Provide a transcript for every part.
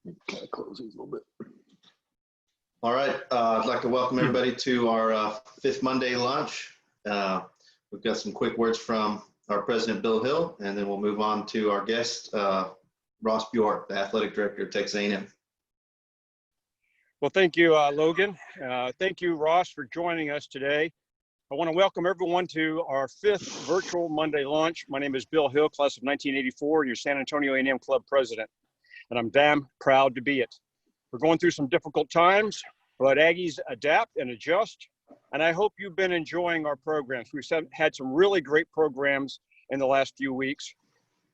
Kind of close these a little bit. All right. I'd like to welcome everybody to our fifth Monday lunch. We've got some quick words from our president, Bill Hill, and then we'll move on to our guest, Ross Bjork, the athletic director of Texas A&M. Well, thank you, Logan. Thank you, Ross, for joining us today. I want to welcome everyone to our fifth virtual Monday lunch. My name is Bill Hill, class of 1984, and your San Antonio A&M club president. And I'm damn proud to be it. We're going through some difficult times, but Aggies adapt and adjust. And I hope you've been enjoying our programs. We've had some really great programs in the last few weeks.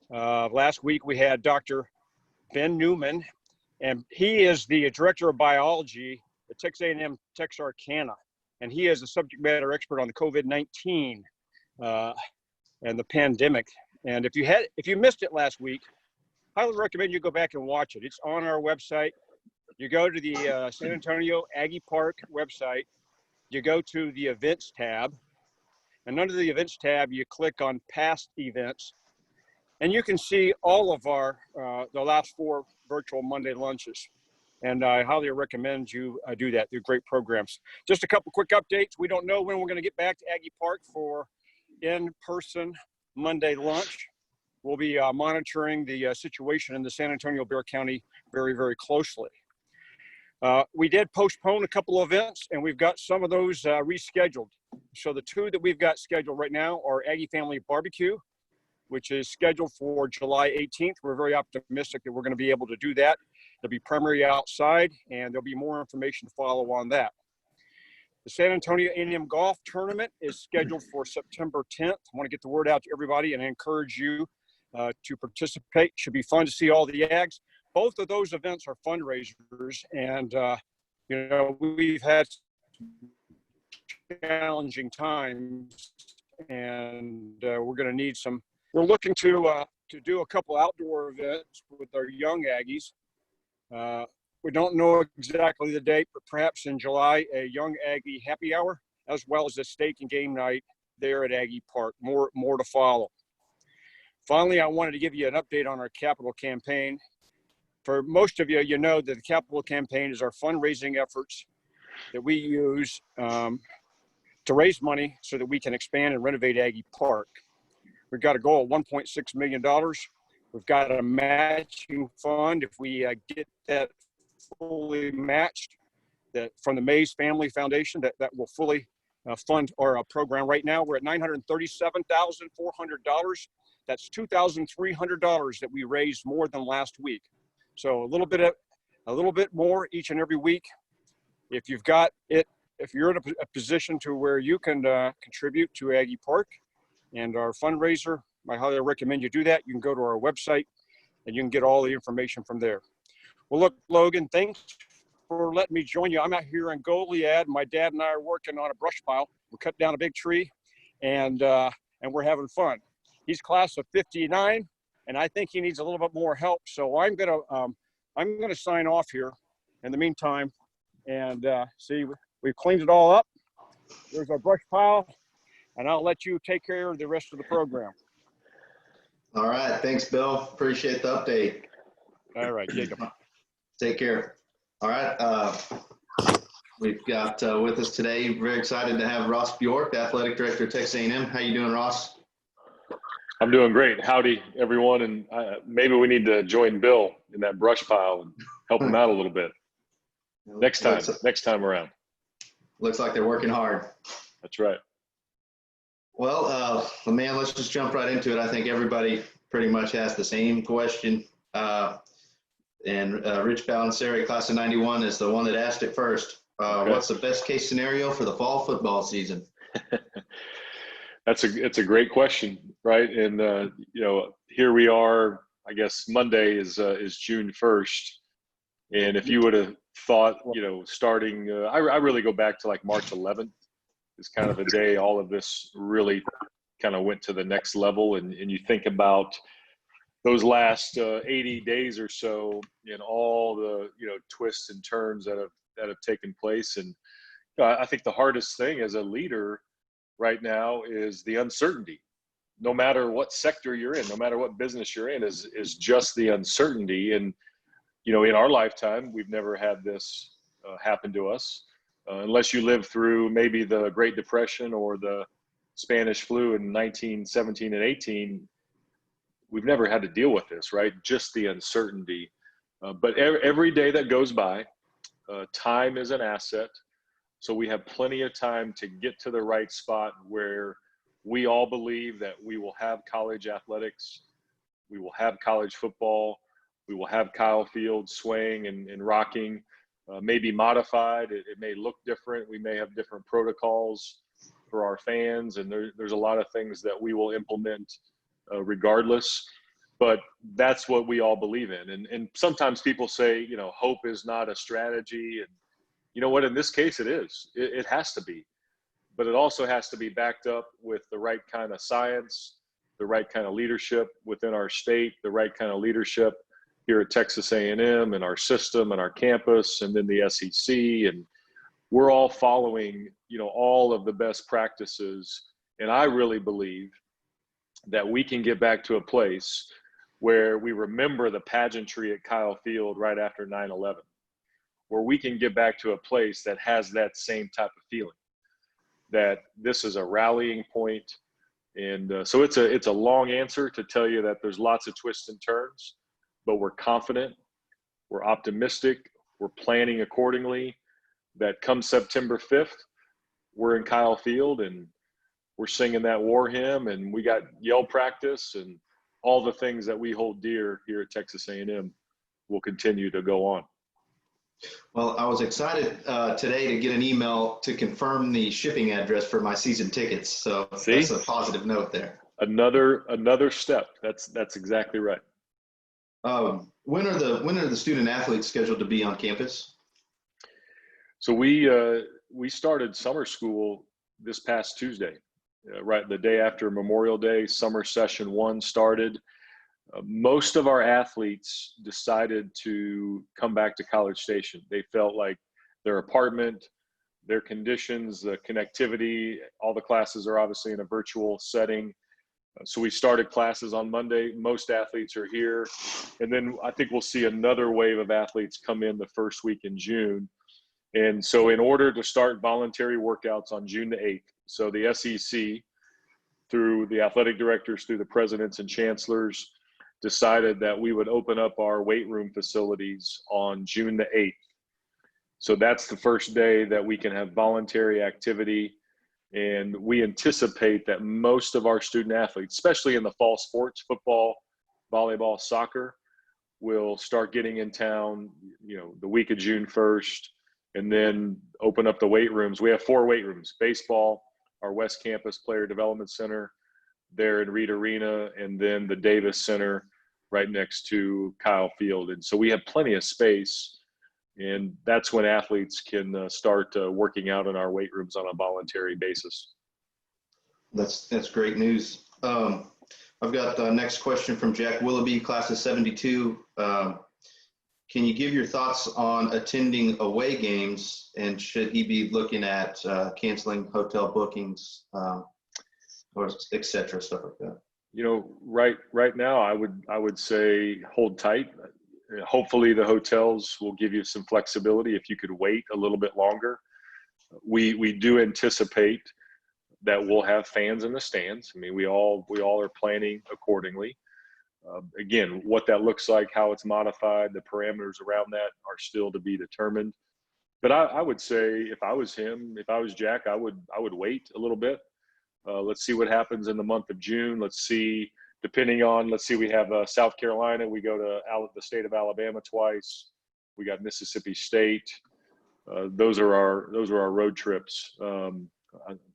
Last week we had Dr. Ben Newman, and he is the director of biology at Texas A&M Texarkana. And he is a subject matter expert on the COVID-19 and the pandemic. And if you missed it last week, I would recommend you go back and watch it. It's on our website. You go to the San Antonio Aggie Park website. You go to the events tab. And under the events tab, you click on past events. And you can see all of our, the last four virtual Monday lunches. And I highly recommend you do that. They're great programs. Just a couple quick updates. We don't know when we're going to get back to Aggie Park for in-person Monday lunch. We'll be monitoring the situation in the San Antonio Bexar County very, very closely. We did postpone a couple of events, and we've got some of those rescheduled. So the two that we've got scheduled right now are Aggie Family Barbecue, which is scheduled for July 18th. We're very optimistic that we're going to be able to do that. There'll be primary outside, and there'll be more information to follow on that. The San Antonio A&M Golf Tournament is scheduled for September 10th. I want to get the word out to everybody and encourage you to participate. Should be fun to see all the Ags. Both of those events are fundraisers, and you know, we've had challenging times, and we're going to need some. We're looking to do a couple outdoor events with our young Aggies. We don't know exactly the date, but perhaps in July, a young Aggie happy hour, as well as a steak and game night there at Aggie Park. More to follow. Finally, I wanted to give you an update on our capital campaign. For most of you, you know that the capital campaign is our fundraising efforts that we use to raise money so that we can expand and renovate Aggie Park. We've got a goal of $1.6 million. We've got a matching fund. If we get that fully matched, that from the Mays Family Foundation, that will fully fund our program. Right now, we're at $937,400. That's $2,300 that we raised more than last week. So a little bit more each and every week. If you've got it, if you're in a position to where you can contribute to Aggie Park and our fundraiser, I highly recommend you do that. You can go to our website and you can get all the information from there. Well, look, Logan, thanks for letting me join you. I'm out here in Goliad. My dad and I are working on a brush pile. We cut down a big tree, and we're having fun. He's class of 59, and I think he needs a little bit more help. So I'm gonna sign off here in the meantime, and see, we've cleaned it all up. There's our brush pile, and I'll let you take care of the rest of the program. All right. Thanks, Bill. Appreciate the update. All right, Jacob. Take care. All right. We've got with us today, very excited to have Ross Bjork, athletic director of Texas A&M. How you doing, Ross? I'm doing great. Howdy, everyone. And maybe we need to join Bill in that brush pile and help him out a little bit. Next time around. Looks like they're working hard. That's right. Well, man, let's just jump right into it. I think everybody pretty much has the same question. And Rich Balanceri, class of 91, is the one that asked it first. Okay. What's the best case scenario for the fall football season? It's a great question, right? And you know, here we are. I guess Monday is June 1st, and if you would have thought, you know, starting, I really go back to like March 11th. Is kind of the day all of this really kind of went to the next level, and you think about those last 80 days or so, and all the, you know, twists and turns that have taken place. And I think the hardest thing as a leader right now is the uncertainty. No matter what sector you're in, no matter what business you're in, is just the uncertainty. And in our lifetime, we've never had this happen to us, unless you lived through maybe the Great Depression or the Spanish flu in 1917 and 18. We've never had to deal with this, right? Just the uncertainty. But every day that goes by, time is an asset. So we have plenty of time to get to the right spot where we all believe that we will have college athletics, we will have college football, we will have Kyle Field swaying and rocking, maybe modified. It may look different. We may have different protocols for our fans, and there's a lot of things that we will implement regardless. But that's what we all believe in. And sometimes people say, hope is not a strategy. And you know what? In this case, it is. It has to be. But it also has to be backed up with the right kind of science, the right kind of leadership within our state, the right kind of leadership here at Texas A&M and our system and our campus, and then the SEC. And we're all following, all of the best practices. And I really believe that we can get back to a place where we remember the pageantry at Kyle Field right after 9/11, where we can get back to a place that has that same type of feeling, that this is a rallying point. And so it's a long answer to tell you that there's lots of twists and turns, but we're confident, we're optimistic, we're planning accordingly, that come September 5th, we're in Kyle Field and we're singing that war hymn, and we got yell practice, and all the things that we hold dear here at Texas A&M will continue to go on. Well, I was excited today to get an email to confirm the shipping address for my season tickets. So that's a positive note there. Another step. That's exactly right. When are the student athletes scheduled to be on campus? So we started summer school this past Tuesday, right the day after Memorial Day. Summer session 1 started. Most of our athletes decided to come back to College Station. They felt like their apartment, their conditions, the connectivity, all the classes are obviously in a virtual setting. So we started classes on Monday. Most athletes are here. And then I think we'll see another wave of athletes come in the first week in June. And so in order to start voluntary workouts on June the 8th, so the SEC, through the athletic directors, through the presidents and chancellors, decided that we would open up our weight room facilities on June the 8th. So that's the first day that we can have voluntary activity. And we anticipate that most of our student athletes, especially in the fall sports, football, volleyball, soccer, will start getting in town, the week of June 1st, and then open up the weight rooms. We have 4 weight rooms: baseball, our West Campus Player Development Center there in Reed Arena, and then the Davis Center right next to Kyle Field. And so we have plenty of space, and that's when athletes can start working out in our weight rooms on a voluntary basis. That's great news. I've got the next question from Jack Willoughby, class of 72. Can you give your thoughts on attending away games, and should he be looking at canceling hotel bookings, or et cetera, stuff like that? Right now, I would say hold tight. Hopefully the hotels will give you some flexibility if you could wait a little bit longer. We do anticipate that we'll have fans in the stands. I mean, we all are planning accordingly. Again, what that looks like, how it's modified, the parameters around that are still to be determined. But I would say if I was him, if I was Jack, I would wait a little bit. Let's see what happens in the month of June. Let's see, we have South Carolina. We go to the state of Alabama twice. We got Mississippi State. Those are our road trips. I'm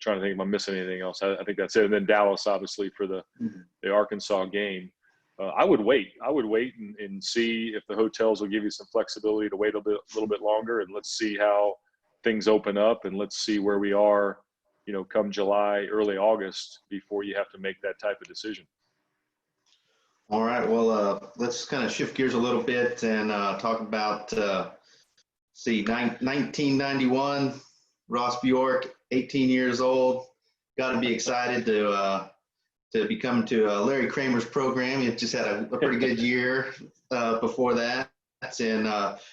trying to think if I'm missing anything else. I think that's it. And then Dallas, obviously, for the Arkansas game. I would wait and see if the hotels will give you some flexibility to wait a little bit longer, and let's see how things open up, and let's see where we are, come July, early August, before you have to make that type of decision. All right. Well, let's kind of shift gears a little bit and talk about 1991, Ross Bjork, 18 years old. Got to be excited to be coming to Larry Kramer's program. He just had a pretty good year before that. And at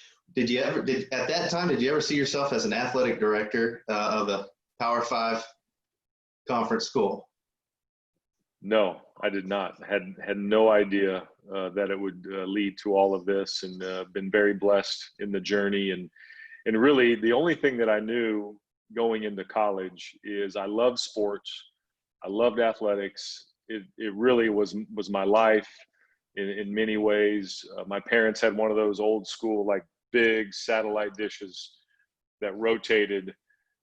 that time, did you ever see yourself as an athletic director of a Power Five conference school? No, I did not. Had no idea that it would lead to all of this, and been very blessed in the journey. And really, the only thing that I knew going into college is I loved sports. I loved athletics. It really was my life in many ways. My parents had one of those old school, like, big satellite dishes that rotated.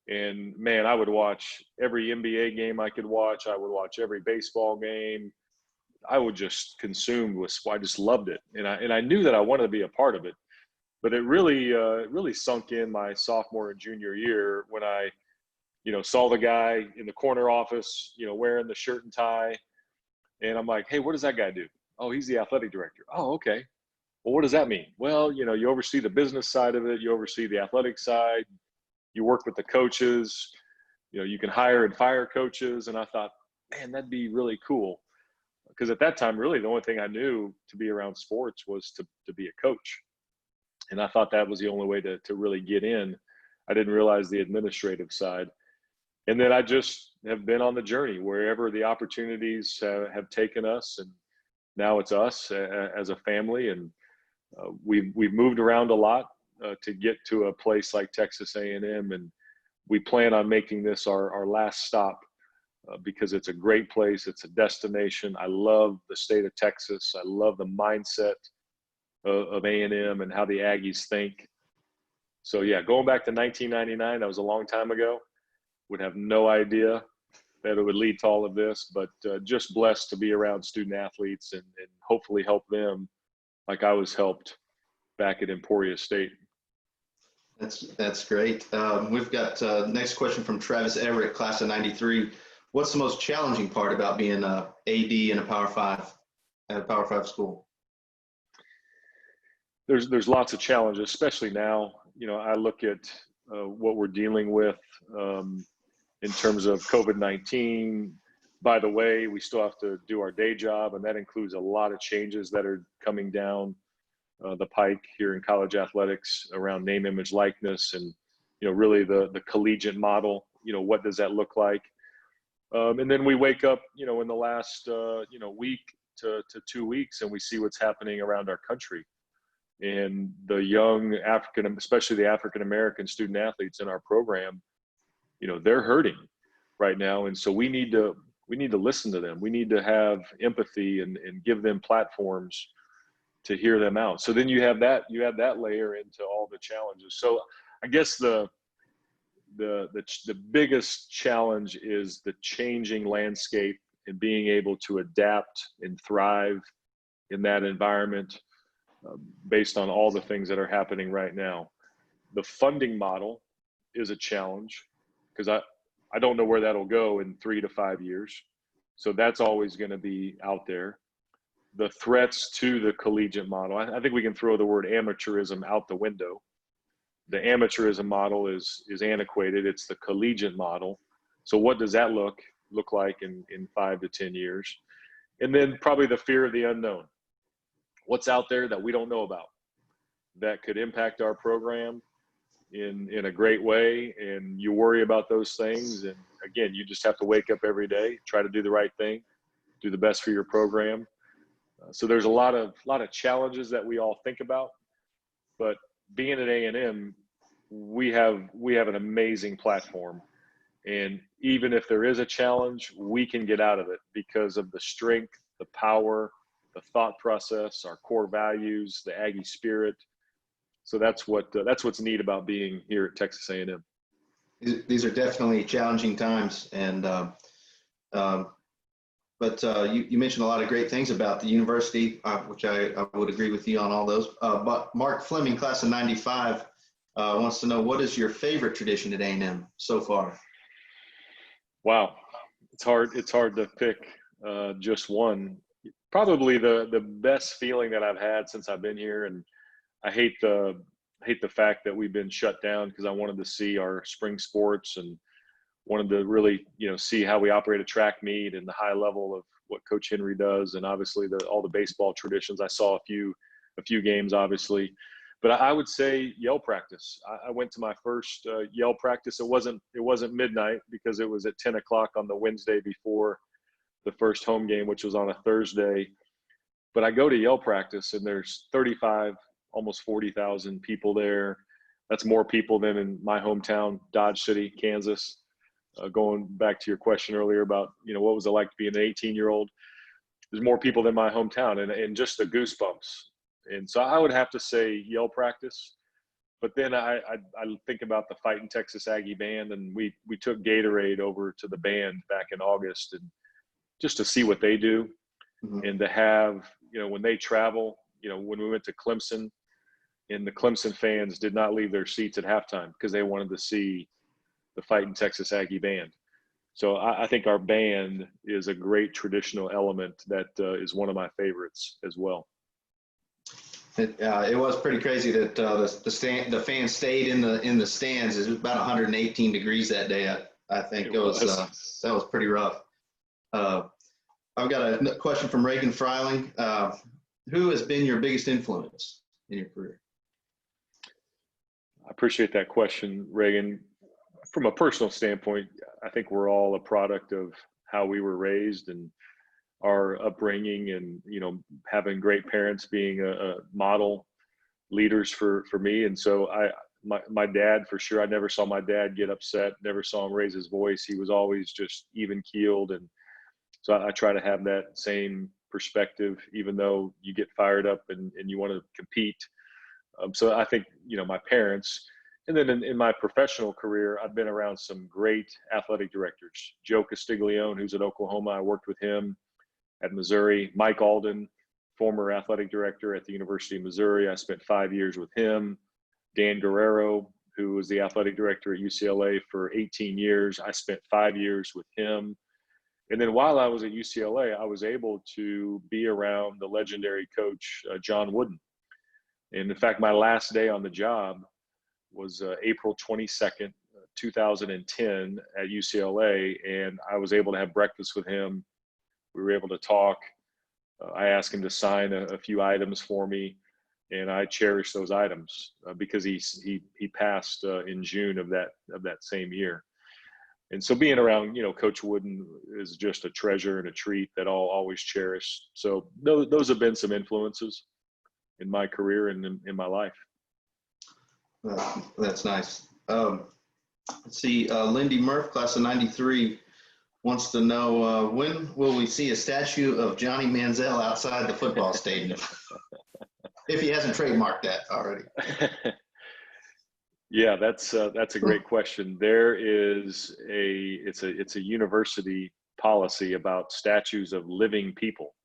And man, I would watch every NBA game I could watch. I would watch every baseball game. I would just consume with. I just loved it, and I knew that I wanted to be a part of it. But it really sunk in my sophomore and junior year when I, saw the guy in the corner office, wearing the shirt and tie, and I'm like, hey, what does that guy do? Oh, he's the athletic director. Oh, okay. Well, what does that mean? Well, you oversee the business side of it. You oversee the athletic side. You work with the coaches, you can hire and fire coaches. And I thought, man, that'd be really cool. Because at that time, really the only thing I knew to be around sports was to be a coach. And I thought that was the only way to really get in. I didn't realize the administrative side. And then I just have been on the journey wherever the opportunities have taken us. And now it's us as a family. And we've moved around a lot. To get to a place like Texas A&M, and we plan on making this our last stop because it's a great place. It's a destination. I love the state of Texas. I love the mindset of A&M and how the Aggies think. So yeah, going back to 1999, that was a long time ago. Would have no idea that it would lead to all of this, but just blessed to be around student athletes and hopefully help them like I was helped back at Emporia State. That's great. We've got next question from Travis Everett, class of '93. What's the most challenging part about being a AD in a Power Five at a Power Five school? There's lots of challenges, especially now. I look at what we're dealing with in terms of COVID-19. By the way, we still have to do our day job, and that includes a lot of changes that are coming down the pike here in college athletics around name, image, likeness, and really the collegiate model. What does that look like? And then we wake up, in the last week to 2 weeks, and we see what's happening around our country, and the young especially the African American student athletes in our program. They're hurting right now, and so we need to listen to them. We need to have empathy and give them platforms to hear them out. So then you add that layer into all the challenges. So I guess the biggest challenge is the changing landscape and being able to adapt and thrive in that environment based on all the things that are happening right now. The funding model is a challenge because I don't know where that'll go in 3 to 5 years. So that's always going to be out there. The threats to the collegiate model, I think we can throw the word amateurism out the window. The amateurism model is antiquated. It's the collegiate model. So what does that look like in 5 to 10 years? And then probably the fear of the unknown. What's out there that we don't know about that could impact our program in a great way? And you worry about those things. And again, you just have to wake up every day, try to do the right thing, do the best for your program. So there's a lot of challenges that we all think about, but being at A&M, we have an amazing platform, and even if there is a challenge, we can get out of it because of the strength, the power, the thought process, our core values, the Aggie spirit. So that's what's neat about being here at Texas A&M. These are definitely challenging times, and But you mentioned a lot of great things about the university, which I would agree with you on all those. But Mark Fleming, class of '95, wants to know, what is your favorite tradition at A&M so far? Wow, it's hard to pick just one. Probably the best feeling that I've had since I've been here, and I hate the fact that we've been shut down because I wanted to see our spring sports and wanted to really, see how we operate a track meet and the high level of what Coach Henry does, and obviously all the baseball traditions. I saw a few games, obviously. But I would say yell practice. I went to my first yell practice. It wasn't midnight because it was at 10 o'clock on the Wednesday before the first home game, which was on a Thursday. But I go to yell practice, and there's 35, almost 40,000 people there. That's more people than in my hometown, Dodge City, Kansas. Going back to your question earlier about, what was it like to be an 18-year-old? There's more people than my hometown, and just the goosebumps. And so I would have to say yell practice. But then I think about the Fighting Texas Aggie band, and we took Gatorade over to the band back in August, and just to see what they do, and to have, when they travel, when we went to Clemson, and the Clemson fans did not leave their seats at halftime because they wanted to see the Fighting Texas Aggie band. So I think our band is a great traditional element that is one of my favorites as well. It was pretty crazy that the fans stayed in the stands. It was about 118 degrees that day. I think that was pretty rough. I've got a question from Reagan Freiling. Who has been your biggest influence in your career? I appreciate that question, Reagan. From a personal standpoint, I think we're all a product of how we were raised and our upbringing, and having great parents being a model leaders for me. And so my dad, for sure, I never saw my dad get upset, never saw him raise his voice. He was always just even keeled. And so I try to have that same perspective, even though you get fired up and you want to compete. So I think, my parents. And then in my professional career, I've been around some great athletic directors. Joe Castiglione, who's at Oklahoma, I worked with him at Missouri. Mike Alden, former athletic director at the University of Missouri. I spent 5 years with him. Dan Guerrero, who was the athletic director at UCLA for 18 years. I spent 5 years with him. And then while I was at UCLA, I was able to be around the legendary coach, John Wooden. And in fact, my last day on the job was April 22nd, 2010 at UCLA. And I was able to have breakfast with him. We were able to talk. I asked him to sign a few items for me, and I cherish those items because he passed in June of that same year. And so being around, Coach Wooden is just a treasure and a treat that I'll always cherish. So those have been some influences in my career and in my life. That's nice. Let's see, Lindy Murph, class of 93, wants to know when will we see a statue of Johnny Manziel outside the football stadium? If he hasn't trademarked that already. Yeah, that's a great question. There is it's a university policy about statues of living people.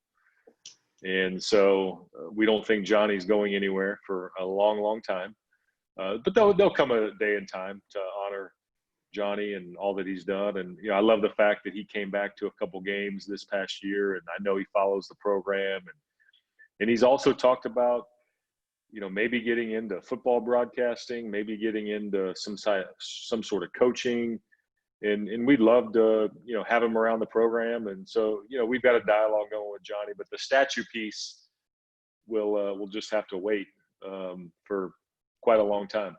And so we don't think Johnny's going anywhere for a long, long time. But there'll come a day and time to honor Johnny and all that he's done. And, I love the fact that he came back to a couple games this past year, and I know he follows the program. And he's also talked about, maybe getting into football broadcasting, maybe getting into some sort of coaching. And we'd love to, have him around the program. And so, we've got a dialogue going with Johnny, but the statue piece we'll just have to wait for quite a long time.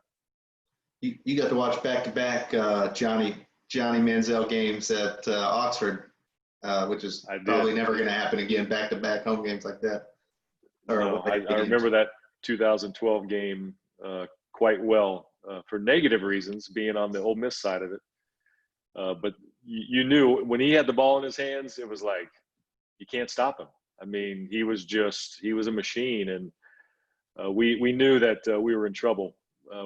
You got to watch back-to-back Johnny Manziel games at Oxford, which is probably never going to happen again, back-to-back home games like that. I remember that 2012 game quite well for negative reasons, being on the Ole Miss side of it. But you knew when he had the ball in his hands, it was like, you can't stop him. I mean, he was a machine. And we knew that we were in trouble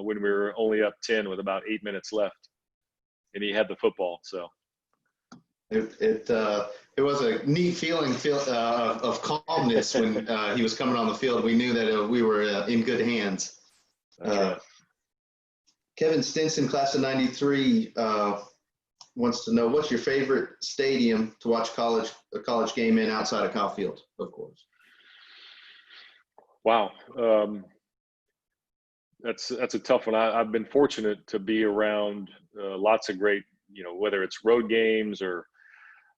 when we were only up 10 with about 8 minutes left, and he had the football. So it was a neat feeling of calmness when he was coming on the field. We knew that we were in good hands. Right. Kevin Stinson, class of 93, wants to know, what's your favorite stadium to watch a college game in outside of Kyle Field, of course? Wow. That's a tough one. I've been fortunate to be around lots of great, whether it's road games or,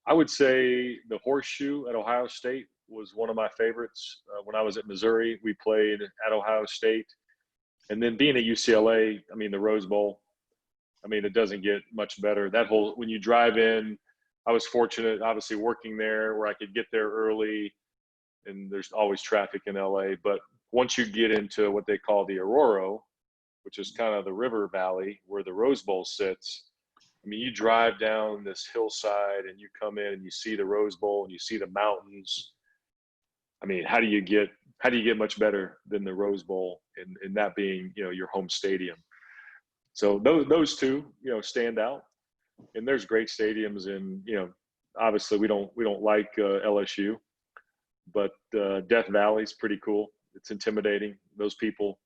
I would say the Horseshoe at Ohio State was one of my favorites. When I was at Missouri, we played at Ohio State. And then being at UCLA, I mean, the Rose Bowl, I mean, it doesn't get much better. That whole, when you drive in, I was fortunate, obviously working there where I could get there early, and there's always traffic in LA. But once you get into what they call the Aurora, which is kind of the river valley where the Rose Bowl sits, I mean, you drive down this hillside and you come in and you see the Rose Bowl and you see the mountains. I mean, how do you get much better than the Rose Bowl, and that being, you know, your home stadium? So those two, you know, stand out. And there's great stadiums, and, you know, obviously we don't like LSU, but Death Valley's pretty cool. It's intimidating. Those people,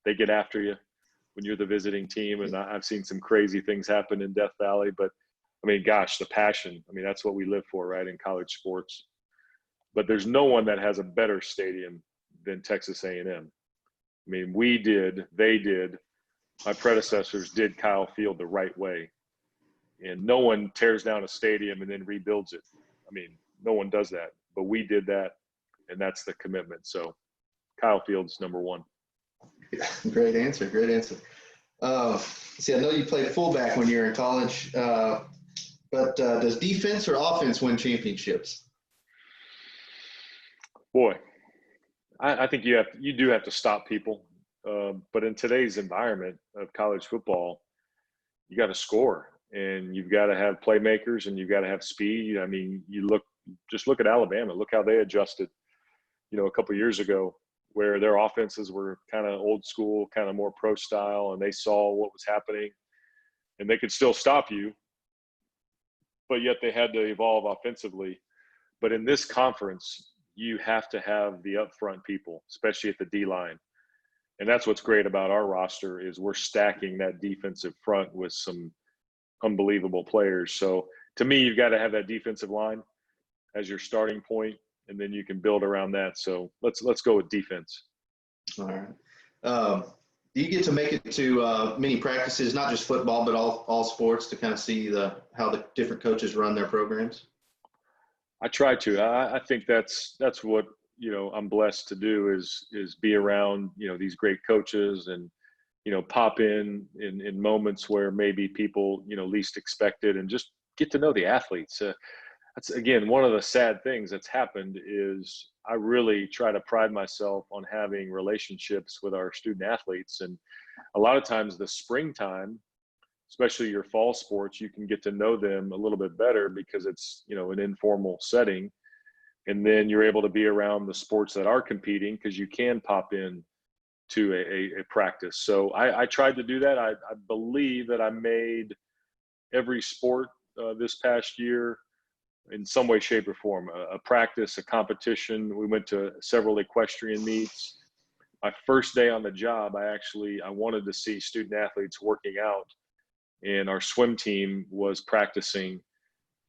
they get after you when you're the visiting team, and I've seen some crazy things happen in Death Valley. But I mean, gosh, the passion. I mean, that's what we live for, right, in college sports. But there's no one that has a better stadium than Texas A&M. I mean, they did, my predecessors did Kyle Field the right way. And no one tears down a stadium and then rebuilds it. I mean, no one does that. But we did that, and that's the commitment. So Kyle Field's number one. Great answer. Great answer. See, I know you played fullback when you were in college, but does defense or offense win championships? Boy, I think you do have to stop people. But in today's environment of college football, you got to score, and you've got to have playmakers, and you've got to have speed. I mean, just look at Alabama. Look how they adjusted, you know, a couple of years ago, where their offenses were kind of old school, kind of more pro style, and they saw what was happening, and they could still stop you, but yet they had to evolve offensively. But in this conference, you have to have the upfront people, especially at the D line. And that's what's great about our roster is we're stacking that defensive front with some unbelievable players. So to me, you've got to have that defensive line as your starting point, and then you can build around that. So let's go with defense. All right. Do you get to make it to many practices, not just football, but all sports, to kind of see how the different coaches run their programs? I try to. I think that's what, you know, I'm blessed to do is be around, you know, these great coaches, and, you know, pop in moments where maybe people, you know, least expected, and just get to know the athletes. That's, again, one of the sad things that's happened is I really try to pride myself on having relationships with our student athletes. And a lot of times the springtime, especially your fall sports, you can get to know them a little bit better because it's, you know, an informal setting. And then you're able to be around the sports that are competing because you can pop in to a practice. So I tried to do that. I believe that I made every sport this past year in some way, shape, or form, a practice, a competition. We went to several equestrian meets. My first day on the job, I wanted to see student athletes working out, and our swim team was practicing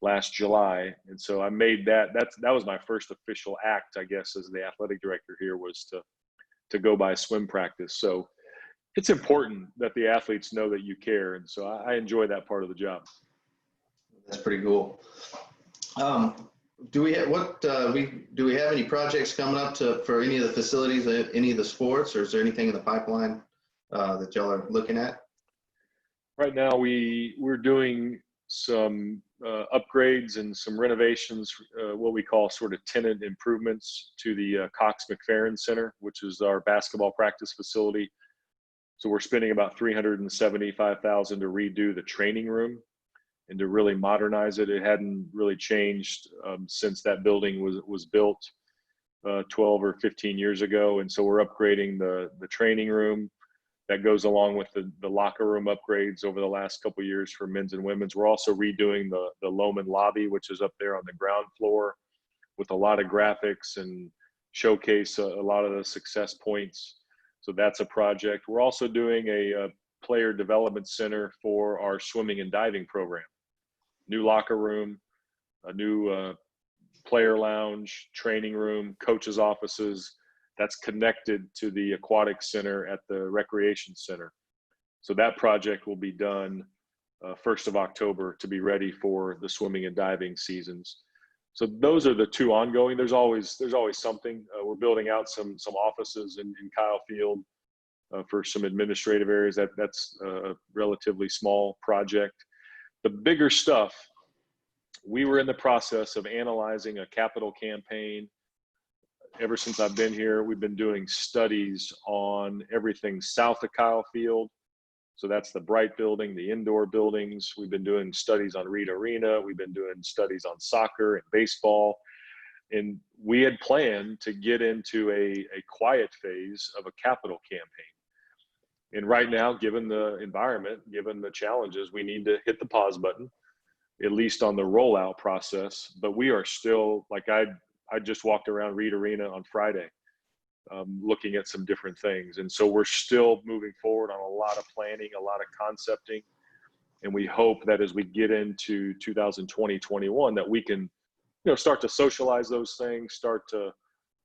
last July. And so I made that was my first official act, I guess, as the athletic director here, was to go by swim practice. So it's important that the athletes know that you care. And so I enjoy that part of the job. That's pretty cool. Do we have any projects coming up for any of the facilities, any of the sports, or is there anything in the pipeline that y'all are looking at? Right now, we're doing some upgrades and some renovations, what we call sort of tenant improvements to the Cox McFerrin Center, which is our basketball practice facility. So we're spending about $375,000 to redo the training room and to really modernize it. It hadn't really changed since that building was built 12 or 15 years ago. And so we're upgrading the training room. That goes along with the locker room upgrades over the last couple of years for men's and women's. We're also redoing the Loman lobby, which is up there on the ground floor, with a lot of graphics and showcase a lot of the success points. So that's a project. We're also doing a player development center for our swimming and diving program. New locker room, a new player lounge, training room, coaches' offices. That's connected to the aquatic center at the recreation center. So that project will be done 1st of October to be ready for the swimming and diving seasons. So those are the two ongoing. There's always something. We're building out some offices in Kyle Field. for some administrative areas. That's a relatively small project. The bigger stuff, we were in the process of analyzing a capital campaign. Ever since I've been here, we've been doing studies on everything south of Kyle Field. So that's the Bright building, the indoor buildings. We've been doing studies on Reed Arena. We've been doing studies on soccer and baseball. And we had planned to get into a quiet phase of a capital campaign. And right now, given the environment, given the challenges, we need to hit the pause button, at least on the rollout process. But we are still, like I just walked around Reed Arena on Friday, looking at some different things. And so we're still moving forward on a lot of planning, a lot of concepting. And we hope that as we get into 2020-21, that we can, start to socialize those things, start to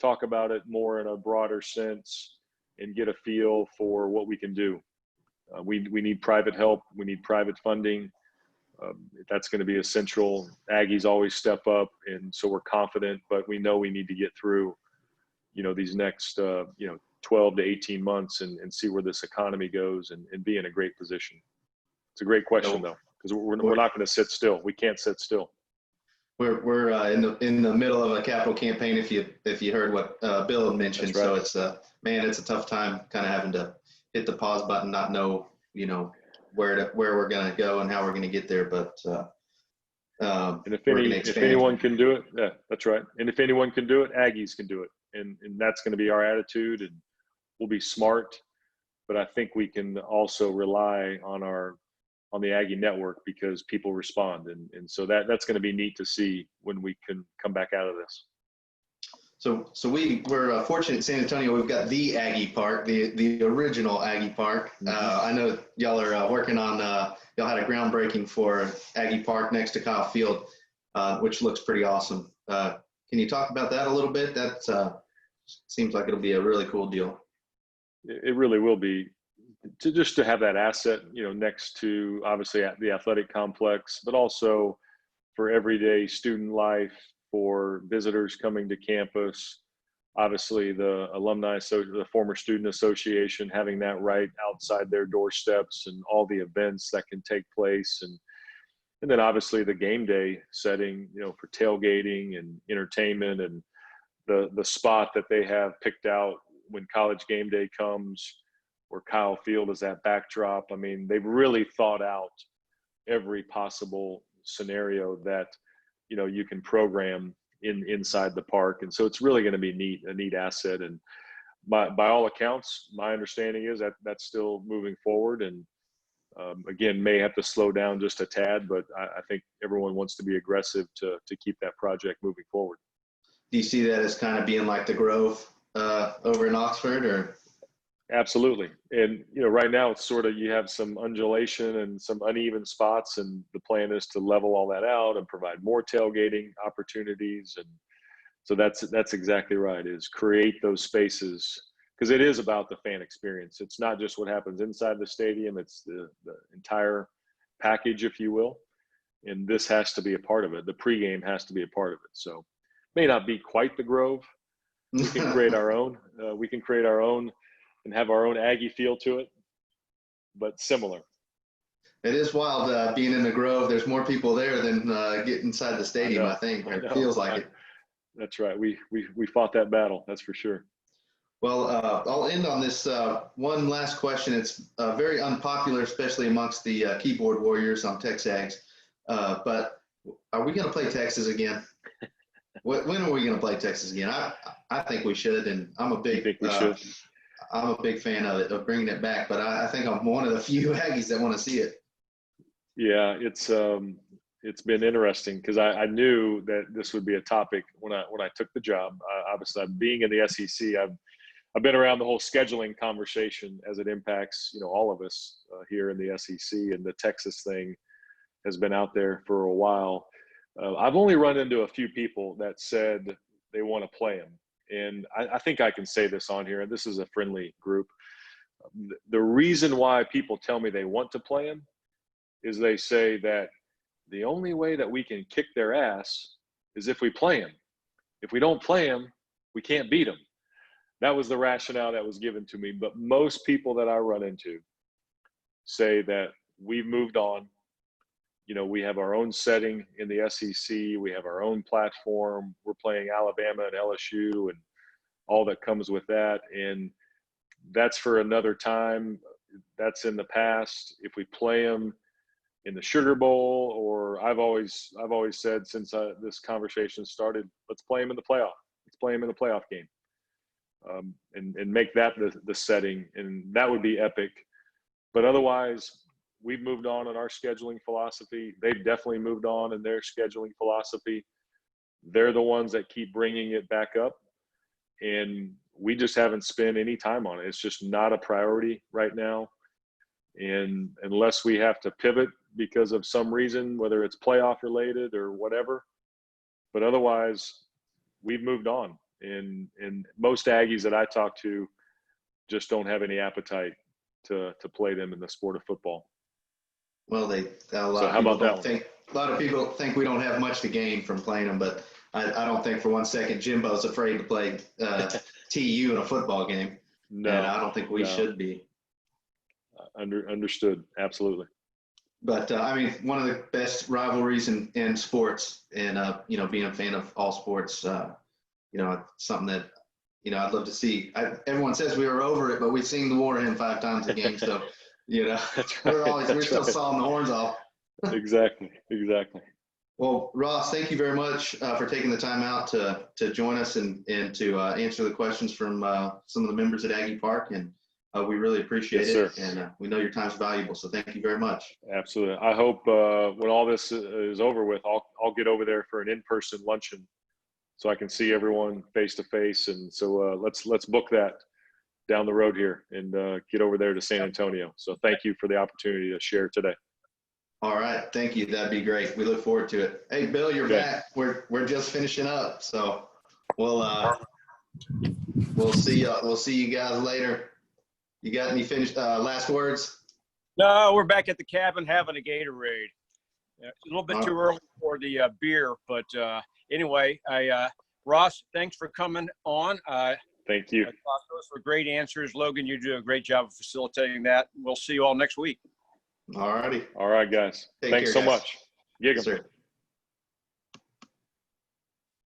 talk about it more in a broader sense, and get a feel for what we can do. We need private help. We need private funding. That's going to be essential. Aggies always step up, and so we're confident, but we know we need to get through, these next, 12 to 18 months and see where this economy goes and be in a great position. It's a great question, though, because we're not going to sit still. We can't sit still. We're in the middle of a capital campaign. If you heard what Bill had mentioned, right. So it's it's a tough time, kind of having to hit the pause button, not know where we're going to go and how we're going to get there. But and if anyone can do it, yeah, that's right. And if anyone can do it, Aggies can do it, and that's going to be our attitude. And we'll be smart, but I think we can also rely on the Aggie network because people respond. And so that's going to be neat to see when we can come back out of this. So we're fortunate in San Antonio. We've got the Aggie Park, the original Aggie Park. I know y'all are working on, y'all had a groundbreaking for Aggie Park next to Kyle Field, which looks pretty awesome. Can you talk about that a little bit? That seems like it'll be a really cool deal. It really will be. To have that asset, next to obviously the athletic complex, but also for everyday student life, for visitors coming to campus, obviously the the former student association, having that right outside their doorsteps and all the events that can take place. And then obviously the game day setting, for tailgating and entertainment, and the spot that they have picked out when college game day comes, where Kyle Field is that backdrop. I mean, they've really thought out every possible scenario that, you can program inside the park. And so it's really going to be a neat asset. And by all accounts, my understanding is that that's still moving forward. And again, may have to slow down just a tad, but I think everyone wants to be aggressive to keep that project moving forward. Do you see that as kind of being like the Grove over in Oxford, or? Absolutely. And, right now it's sort of, you have some undulation and some uneven spots, and the plan is to level all that out and provide more tailgating opportunities. And so that's exactly right, is create those spaces, because it is about the fan experience. It's not just what happens inside the stadium. It's the entire package, if you will. And this has to be a part of it. The pregame has to be a part of it. So may not be quite the Grove. We can create our own. And have our own Aggie feel to it, but similar. It is wild being in the Grove. There's more people there than get inside the stadium, I think. It feels like it. That's right. We fought that battle, that's for sure. Well, I'll end on this one last question. It's very unpopular, especially amongst the keyboard warriors on TexAgs. But are we going to play Texas again? When are we going to play Texas again? I think we should, and I'm a big fan of it, of bringing it back, but I think I'm one of the few Aggies that want to see it. Yeah, it's been interesting because I knew that this would be a topic when I took the job. Obviously, being in the SEC, I've been around the whole scheduling conversation as it impacts all of us here in the SEC, and the Texas thing has been out there for a while. I've only run into a few people that said they want to play them. And I think I can say this on here, and this is a friendly group. The reason why people tell me they want to play them is they say that the only way that we can kick their ass is if we play them. If we don't play them, we can't beat them. that was the rationale that was given to me. But most people that I run into say that we've moved on. You know, we have our own setting in the SEC. We have our own platform. We're playing Alabama and LSU and all that comes with that. And that's for another time. That's in the past. If we play them in the Sugar Bowl, or I've always said since this conversation started, let's play them in the playoff. Let's play them in the playoff game, and make that the setting, and that would be epic. But otherwise, we've moved on in our scheduling philosophy. They've definitely moved on in their scheduling philosophy. They're the ones that keep bringing it back up, and we just haven't spent any time on it. It's just not a priority right now. And unless we have to pivot because of some reason, whether it's playoff related or whatever, but otherwise we've moved on. And most Aggies that I talk to just don't have any appetite to play them in the sport of football. Well, a lot of people think we don't have much to gain from playing them, but I don't think for one second Jimbo's afraid to play TU in a football game. No, and I don't think we should be. Understood. Absolutely. But I mean, one of the best rivalries in sports, and you know, being a fan of all sports, you know, something that, you know, I'd love to see. Everyone says we were over it, but we've seen the war hymn 5 times a game, so you know, we're still sawing the horns off. Exactly. Well, Ross, thank you very much for taking the time out to join us and to answer the questions from some of the members at Aggie Park, and we really appreciate it. Sir. And we know your time's valuable, so thank you very much. Absolutely. I hope when all this is over with, I'll get over there for an in-person luncheon so I can see everyone face to face. And so let's book that down the road here and get over there to San Antonio. So thank you for the opportunity to share today. All right, thank you. That'd be great. We look forward to it. Hey, Bill, you're back. We're just finishing up, so we'll see you guys later. You got any last words? No, we're back at the cabin having a Gatorade. It's a little bit too early for the beer, but anyway, Ross, thanks for coming on. Thank you. I thought those were great answers. Logan, you do a great job of facilitating that. We'll see you all next week. All righty. All right, guys. Thanks so much. Yes, sir.